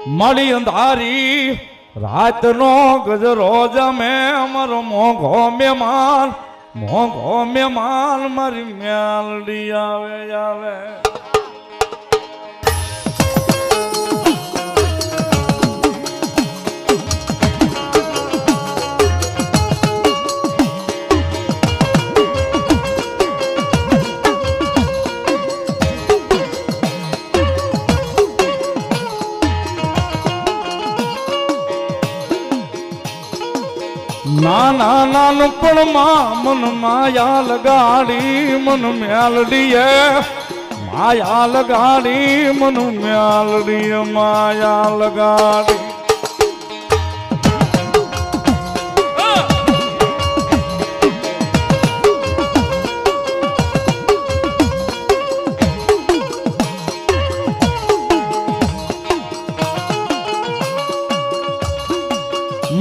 મળી અંધારી રાતનો ગજરો જમે અમર મોઘો મહેમાન મારી મ્યાલડી આવે નાના નાનપણમાં મન માયા લગાડી મન મ્યાલડીએ માયા લગાડી મન મ્યાલડીએ માયા લગાડી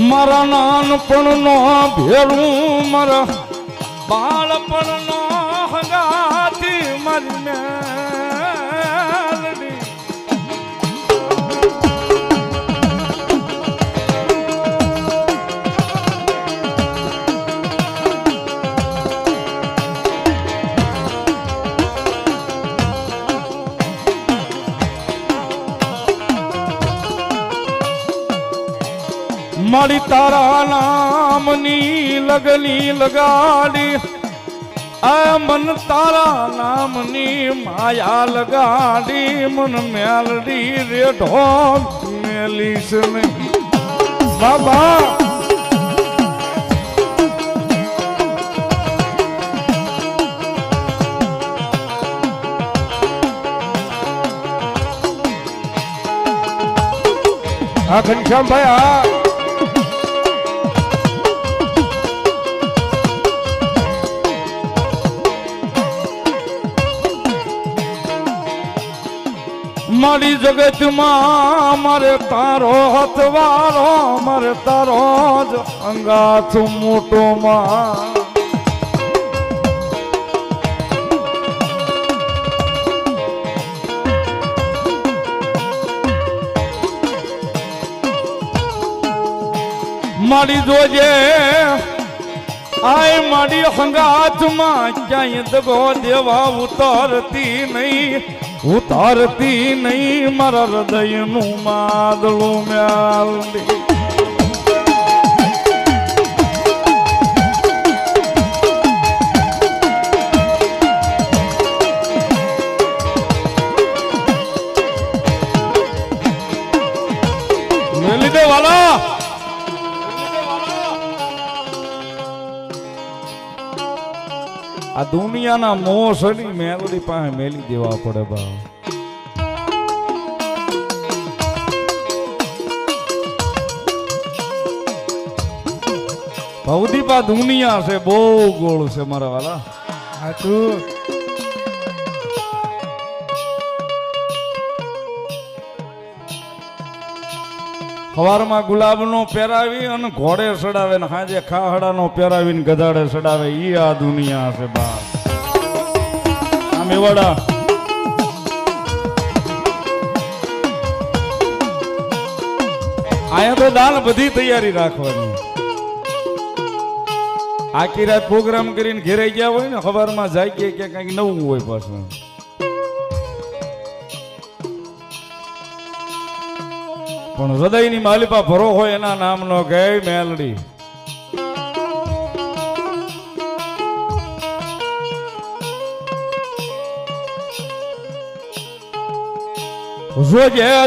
મારા નાનપણનો ભેરું મારા બાળપણનો હંગાથી મારી મેલડી મારી તારા નામની લગની લગાડી આ મન તારા નામની માયા લગાડી મન મેલડી રેઢો મેલીશ નહીં બાબા આ ઘનશ્યામ ભાઈ મારી જગતમાં મારે તારો હથવારો મારે તારો જ અંગાથ મોટો માં મારી જોજે આય મારી હંગાથમાં ક્યાંય દગો દેવા ઉતારતી નહીં મારા હૃદયનું માદળું મ્યાલડી મેલી દે વાલા આ દુનિયાના મોહ સડી મેલડી પાસે મેલી દેવા પડે બા ભવદીપા દુનિયા છે બહુ ગોળ છે મારા વાલા હાચું સવારમાં ગુલાબનો પહેરાવી અને ઘોડે ચડાવે ને હાજે ખાહડાનો પહેરાવીને ગધાડે ચડાવે ઈ આ દુનિયા છે બા આ મેવાડા આયા તો દાલ બધી તૈયારી રાખવાની આખી રાત પ્રોગ્રામ કરીને ઘેરે ગયા હોય ને સવારમાં જાય કે કઈક નવું હોય પાછું પણ હૃદયની માલિપા ભરો હોય એના નામનો ગય મેલડી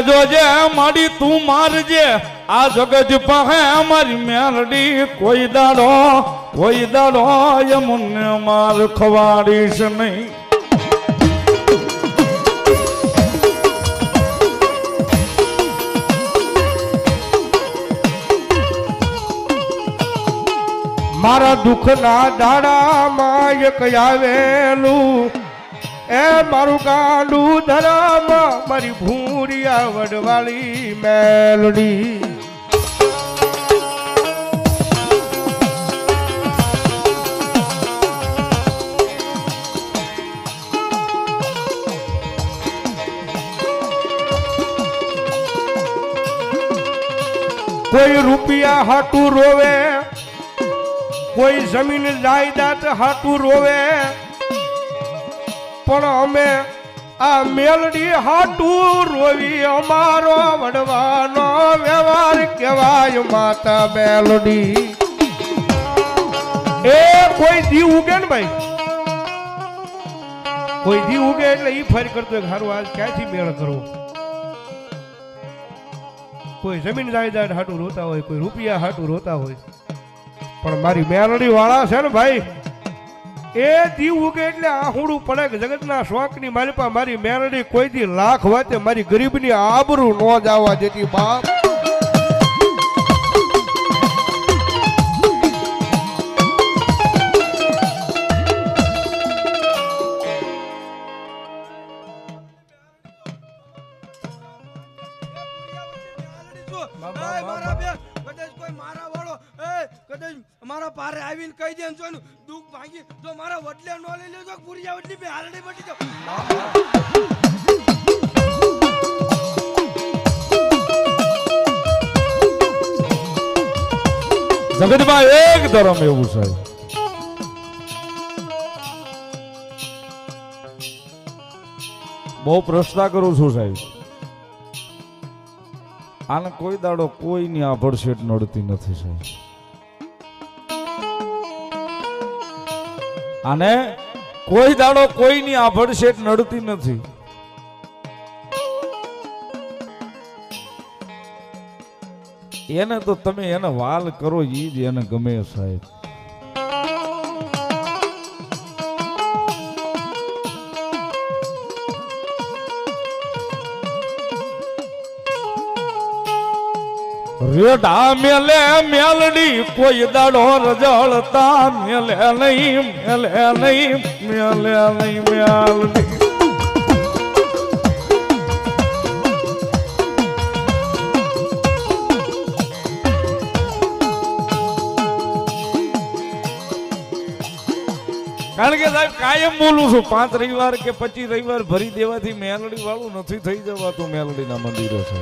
જોજે માડી તું મારજે આ જગત પાસે અમારી મેલડી કોઈ દાડો યમને માર ખવાડીશ નહીં મારા દુઃખના દાડામાં એક આવેલું એ મારું ગાંડું ધરામ મારી ભૂરિયા વડવાળી મેલડી કોઈ રૂપિયા હાટું રોવે, કોઈ જમીન જાયદાદ હાટું રોવે, પણ અમે આ મેલડી હાટું રોવી અમારો વડવાનો વ્યવહાર કહેવાય માતા મેલડી. એ કોઈ દી ઉગે ને ભાઈ, કોઈ દી ઉગે એટલે ઈ ફર કરતો હારું આજ ક્યાંથી મેળ કરો. કોઈ જમીન જાયદાદ હાટું રોતા હોય, કોઈ રૂપિયા હાટું રોતા હોય, પણ મારી મેલડી વાળા છે ને ભાઈ, એ દી ઉગે એટલે આહુડું પડે કે જગતના શોખની માલિપા મારી મેલડી કોઈ દી લાખ વાતે મારી ગરીબની આબરૂ ન જવા દેતી બાપ. મારા પારે આવીને કહી દે જો દુઃખ ભાંગી જો મારા વડલે નો લઈ લેજો પૂરિયા વડલી બે હાલડી બટી જાવ. જગતમાં એક ધર્મ એવું છે, બહુ પ્રશ્ન કરું છું સાહેબ, આને કોઈ દાડો કોઈની આભડશેટ નડતી નથી સાહેબ. આને કોઈ દાડો કોઈની આભડશેટ નડતી નથી. એને તો તમે એને વાલ કરો ઈ જ એને ગમે સાહેબ. રેડા મેલે મેલડી કોઈ દાડો રજળતા મેલે નહીં, મેલે નહીં, મેલે નહીં મેલડી. કારણ કે સાહેબ કાયમ બોલું છું, 5 રવિવાર કે 25 રવિવાર ભરી દેવાથી મેલડી વાળું નથી થઈ જવાતું મેલડીના મંદિરો છે.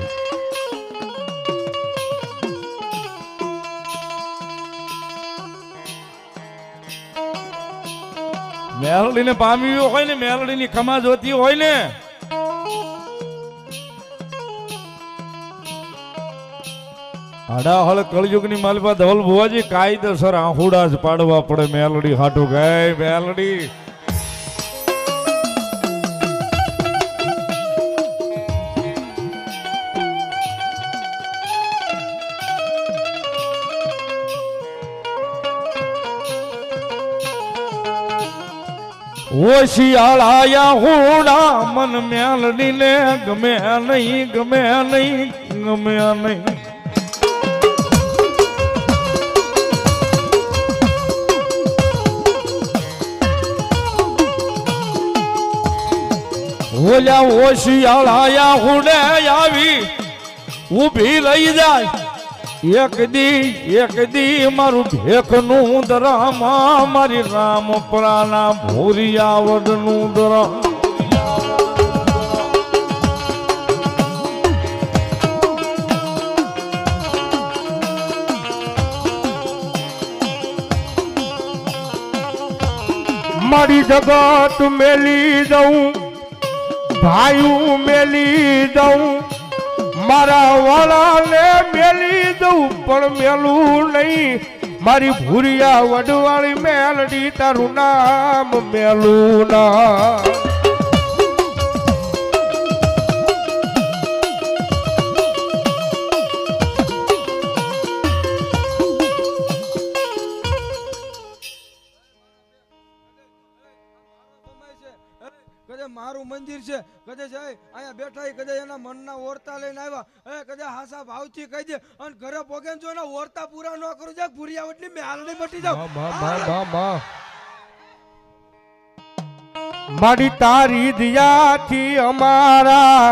મેલડીને પામી હોય ને, મેલડીની ખમા જોતી હોય ને, આડા હળ કળયુગની માલિપા ધવલ ભુવાજી કાયદેસર આહુડા જ પાડવા પડે મેલડી હાટું ગઈ મેલડી. ઓશિયાળાયા હુડા મન મેલડી ને ગમે નહીં, ગમે નહીં, ગમે નહીં. ઓલ્યા ઓશિયાળાયા હુડે આવી ઊભી રહી જાય એક દી મારું ભેખનું દરામા મારી રામપરાના ભોરિયાવડનું દરામ. મારી જગત મેલી દઉં, ભાઈ મેલી દઉં, મારા વાળાને મેલી દઉં, પણ મેલું નહીં મારી ભૂરિયા વડવાળી મેલડી, તારું નામ મેલું ના. મારું મંદિર છે કદે જાય અહીંયા બેઠા કદે એના મનના ઓરતા લઈને આવ્યા કદે હાસા ભાવથી કહી દે અને ઘરે પોગે જો એના ઓરતા પૂરા ન કરું જાય ભૂરિયા વટલી મેં હાલડી બટી જાવ. મારી તારી દિયાથી અમારા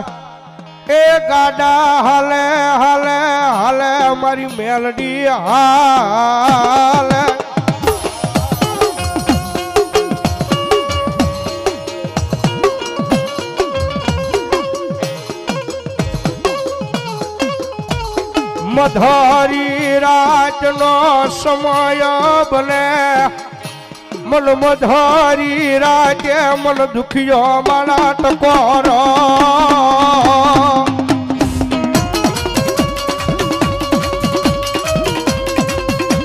એ ગાડા હાલે હાલે હાલે મારી મેલડી હાલે. મધારી રાતનો સમય બને મન મધારી રાતે મન દુખિયો મારા ટકોરો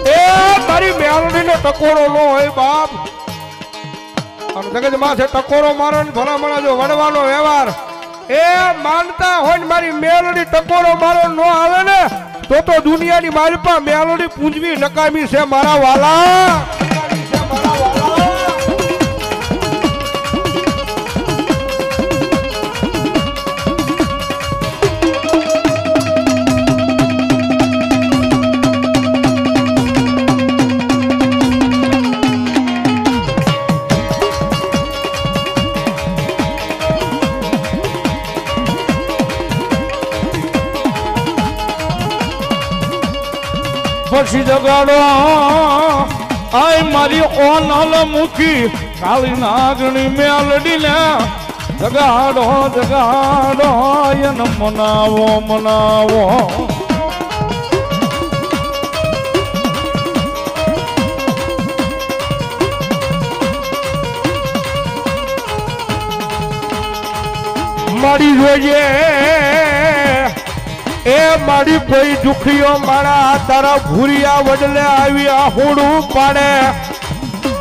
એ મારી મેલડીનો ટકોરો નો હોય બાપ અને જગત માથે ટકોરો મારો ને ભલામણા જો વડવાનો વ્યવહાર એ માનતા હોય ને મારી મેલડી ટકોરો મારો નો આવે ને તો દુનિયાની મારી પાસે મેલડી પૂંજવી નકામી છે મારા વાલા પછી જગાડો આય મારી ઓનલ મૂકી કાળી નાગણી મેલડી ને જગાડો જગાડો એને મનાવો મનાવો મારી જોઈએ એ મારી કોઈ દુખીઓ મારા તારા ભૂરિયા વડલે આવી આહુડું પાડે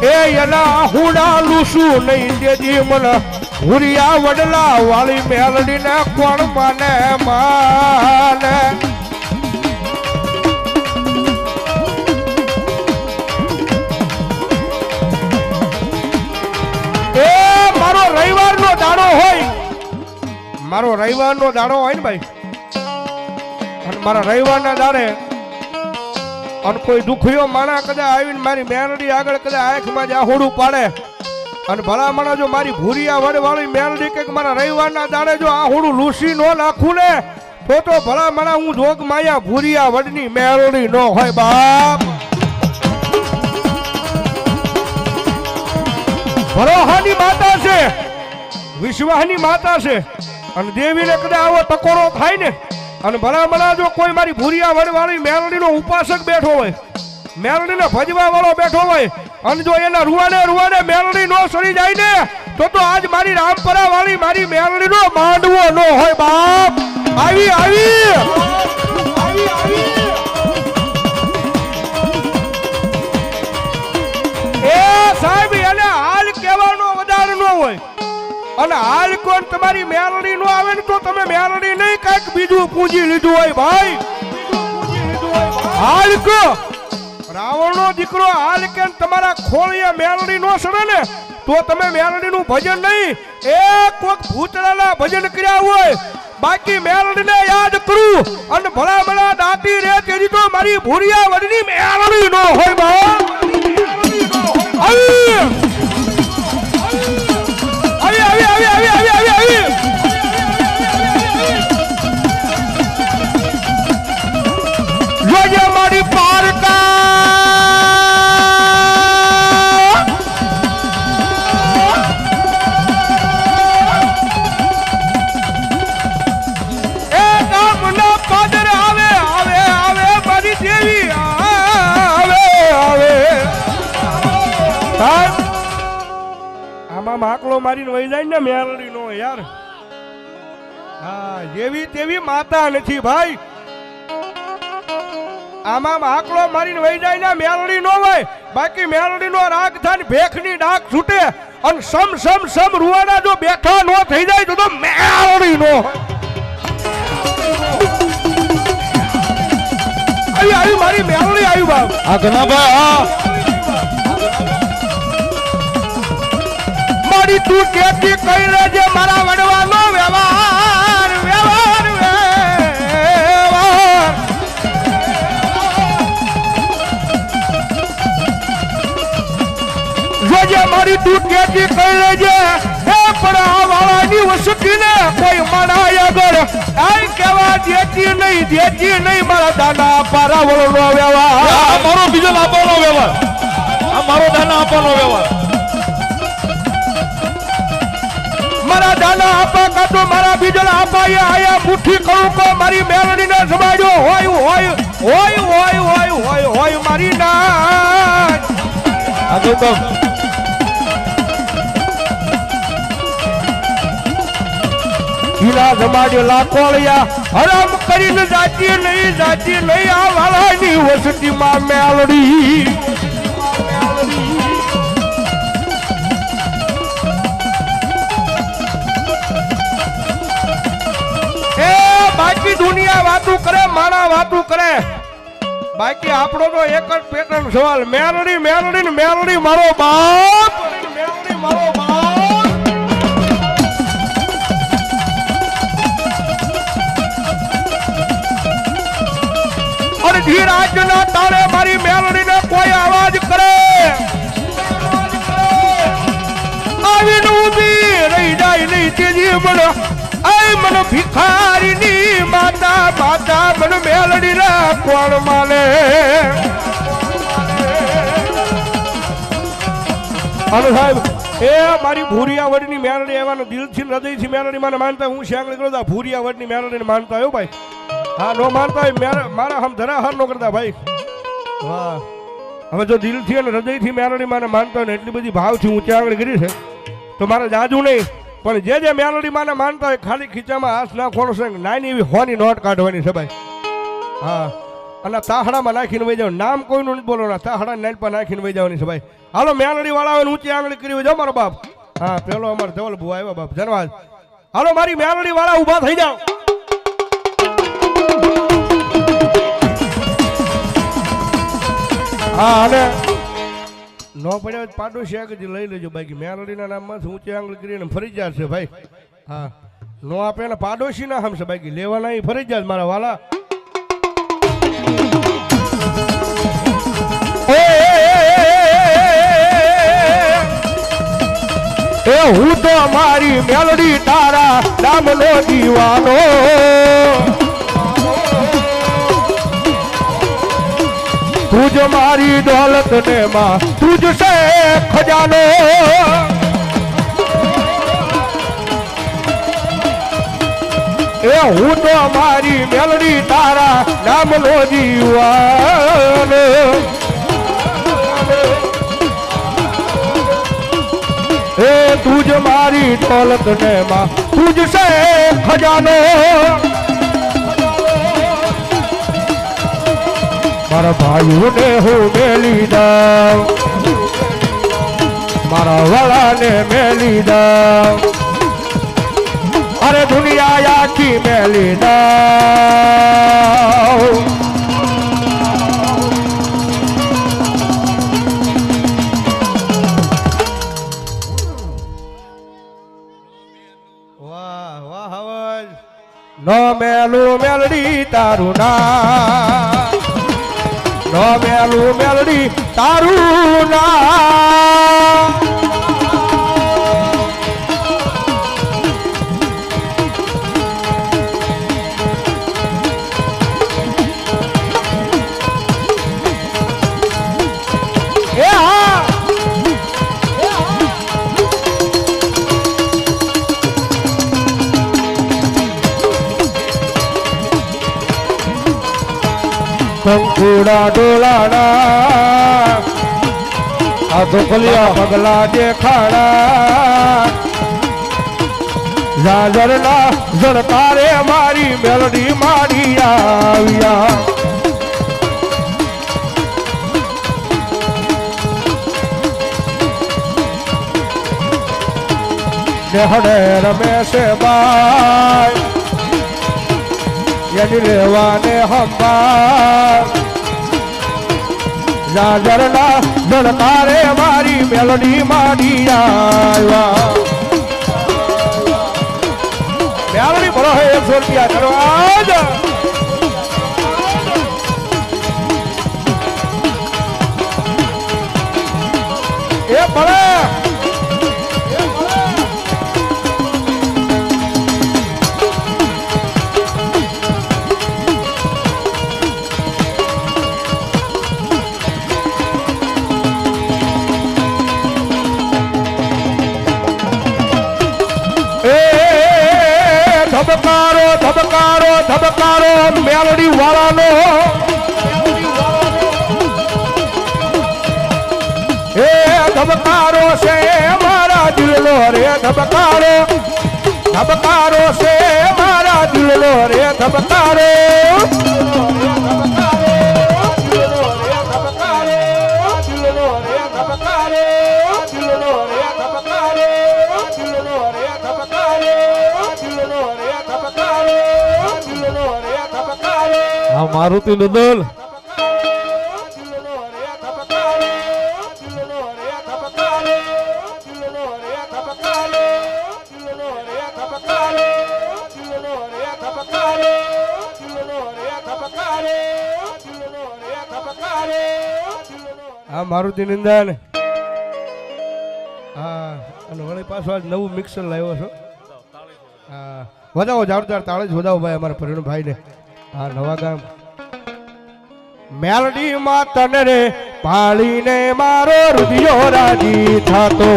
એ એના આહુડા લૂસું નહીં દેજી મને ભૂરિયા વડલા વાળી મેલડીને કોણ માને માને એ મારો રવિવારનો દાડો હોય મારો રવિવારનો દાડો હોય ને ભાઈ અને મારા રવિવારના દાડે અને કોઈ દુખિયો માણા કદાચ આવીને મારી મેલડી આગળ કદાચ આંખમાં જ આહુડું પાડે અને ભલામણા જો મારી ભૂરિયા વડવાળી મેલડી કે મારા રવિવારના દાડે જો આહુડું લૂસી નો નાખું ને તો ભલામણા હું જોગ માયા ભૂરિયા વડની મેલડી નો હોય બાપ ભરોહાની માતા છે વિશ્વાસની માતા છે અને દેવીને કદાચ આવો ટકોરો થાય ને અને ભલામણા જો કોઈ મારી ભૂરિયા વડવાળી મેલડીનો ઉપાસક બેઠો હોય મેલડીને ભજવા વાળો બેઠો હોય અને જો એના રૂવાને મેલડી નો સરી જાય ને તો આજ મારી રામપરા વાળી મારી મેલડીનો માંડવો નો હોય બાપ આવી આવી એ સાહેબ એને હાલ કહેવાનો વધારે ન હોય અને હાલ કોણ તમારી મેલડી નો આવે ને તો તમે મેલડી નહીં કઈક બીજું પૂજી લીધું હોય ભાઈ હાલ કો રાવણ નો દીકરો હાલ કે તમારા ખોળિયા મેલડી નો સડે ને તો તમે મેલડી નું ભજન નહીં એ કોક ભૂતળાના ભજન કર્યા હોય બાકી મેલડી ને યાદ કરું અને ભલા દાટી રે તેજી તો મારી ભૂરિયા વડની મેલડી નો હોય બા મારી પારકા એ ગામના પાદર આવે આવે આવે મારી દેવી આવે આવે આમાં માકલો મારીને વહી જાય ને મેલડી નો યાર હા જેવી તેવી માતા નથી ભાઈ આમાં આકલો મારીને વહી જાય ને મેલડી નો હોય બાકી મેલડી નો રાગ થાય ભેખની ડાક છૂટે અને સમ રૂવાના જો બેઠા નો થઈ જાય તો મેલડી નો આવી મારી મેલડી આવી બાપ આ ઘણા ભાઈ મારી તું કેતી કઈ લેજે મારા વડવાનો વ્યવહાર વ્યવહાર વ્યવહાર જોજે મારી તું કેતી કઈ લેજે એ પડા વાળાની વસતીને કોઈ માણા આગળ આઈ કેવા દેતી નહીં મારા દાના પારાવળનો વ્યવહાર આ મારો બીજો આપવાનો વ્યવહાર આ મારો દાના આપવાનો વ્યવહાર મારા દાના આપા કાતો મારા બીજલ આપા આયા મુઠ્ઠી કરું કો મારી મેલડીને સમાડ્યો હોય ગૌતમ ઈલા જમાડ્યો લાખોળિયા હરામ કરીને જાતી નહીં આ વાળાની વસતીમાં મેલડી એ બાકી દુનિયા વાતું કરે માણા વાતું કરે બાકી આપણો તો એક જ પેટર્ન સવાલ મેલડી મેલડી ને મેલડી મારો બાપ મેલડી મારો બાપ અને ધીરાજ ના તારે મારી મેલડી ને કોઈ અવાજ કરે આવીને ઊભી રહી જાય નહીં તેજી મને આય મને ભિખારી ની માતા માતા મને મેલડી ના કોણ માને અને સાહેબ એ મારી ભૂરિયાવડની મેલડી એવાનો દિલથી હૃદયથી મેલડી મને માનતા હું શ્યાંગળી કરું તા ભૂરિયાવડની મેલડીને માનતા આવ્યો ભાઈ હા નો માનતા હોય મારા હમ ધરાહર નો કરતા ભાઈ વાહ હવે જો દિલથી અને હૃદયથી મેલડી મને માનતા હોય ને એટલી બધી ભાવથી હું ચાંગળી કરી છે તો મારે જાજુ નહીં પણ જે મેલડી માને માનતા હોય ખાલી ખીચામાં હાથ નાખવાનો છે નાની એવી હોની નોટ કાઢવાની છે ભાઈ હા અને તાહડામાં નાખીને વહી જાવ નામ કોઈનું નથી બોલવાના તાહડા નાઈલ પર નાખીને વહી જવાની છે ભાઈ હાલો મેલડી વાળા આવે ઊંચી આંગળી કરી જાઓ મારો બાપ હા પેલો અમારો ધવલ ભુવા આવ્યો બાપ ધન્યવાદ હાલો મારી મેલડી વાળા ઊભા થઈ જાઓ હા અને નો પડ્યા પાડોશી આગળ લઈ લેજો બાકી મેલડીના નામમાં ઊંચી આંગળી કરીને ફરજિયાત છે ભાઈ હા નો આપે ને પાડોશી ના હમ છે બાકી લેવાના એ ફરજિયાત મારા વાલા એ હું તો મારી મેલડી તારા નામનો દીવાનો તુજ મારી દોલત ને માં તુજ સે ખજાનો એ હું તો મારી મેલડી તારા નામનો દીવાનો એ તુજ મારી દોલત ને માં તુજ સે ખજાનો મારા ભાઈઓને હું મેલી દઉં મારા વાળાને મેલી દઉં અરે દુનિયા આખી મેલી દઉં વાહ વાહ હવલ નો મેલું મેલડી તારું ના નો મેલું મેલડી તારું ના કંકુડા ડોલાના આ ધોકલિયા પગલા દેખાડા ઝાઝરના ઝડકારે મારી મેલડી મારી આવ્યા દેહડે રમેશે બાય યની લેવાને હંબાર ઝાઝરના ઝડકારે મારી મેલડી મારી આવ્યા મેલડી ભરો હે 100 રૂપિયા ધન્યવાદ એ ભલે ધબકારો ધબકારો ધબકારો મેલડી વાળાનો એ ધબકારો છે મારા દિલનો રે ધબકારો ધબકારો છે મારા દિલનો રે ધબકારો હા મારુતિ નુદલ હા મારુતિ નિંદન હા અને વળી પાછો આજ નવું મિક્સર લાવ્યો છો હા વધાવો જોરદાર તાળે જ વધાવો ભાઈ અમારા પરિણભાઈ ને હા નવા ગામ મેલડી માં તને રે પાળીને મારો રુધિયો રાજી થાતો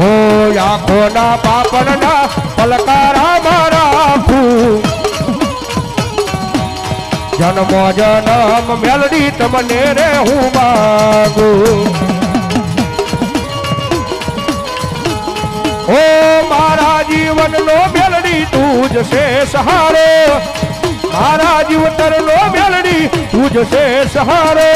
ઓ આંખો ના પાપડ ના પલકારા મારા જન્મ જન્મ મેલડી તમને રે હું માગુ ઓ મારા જીવનનો મેલડી તું જ છે સહારો મારા જીવતરનો મેલડી તું જ છે સહારો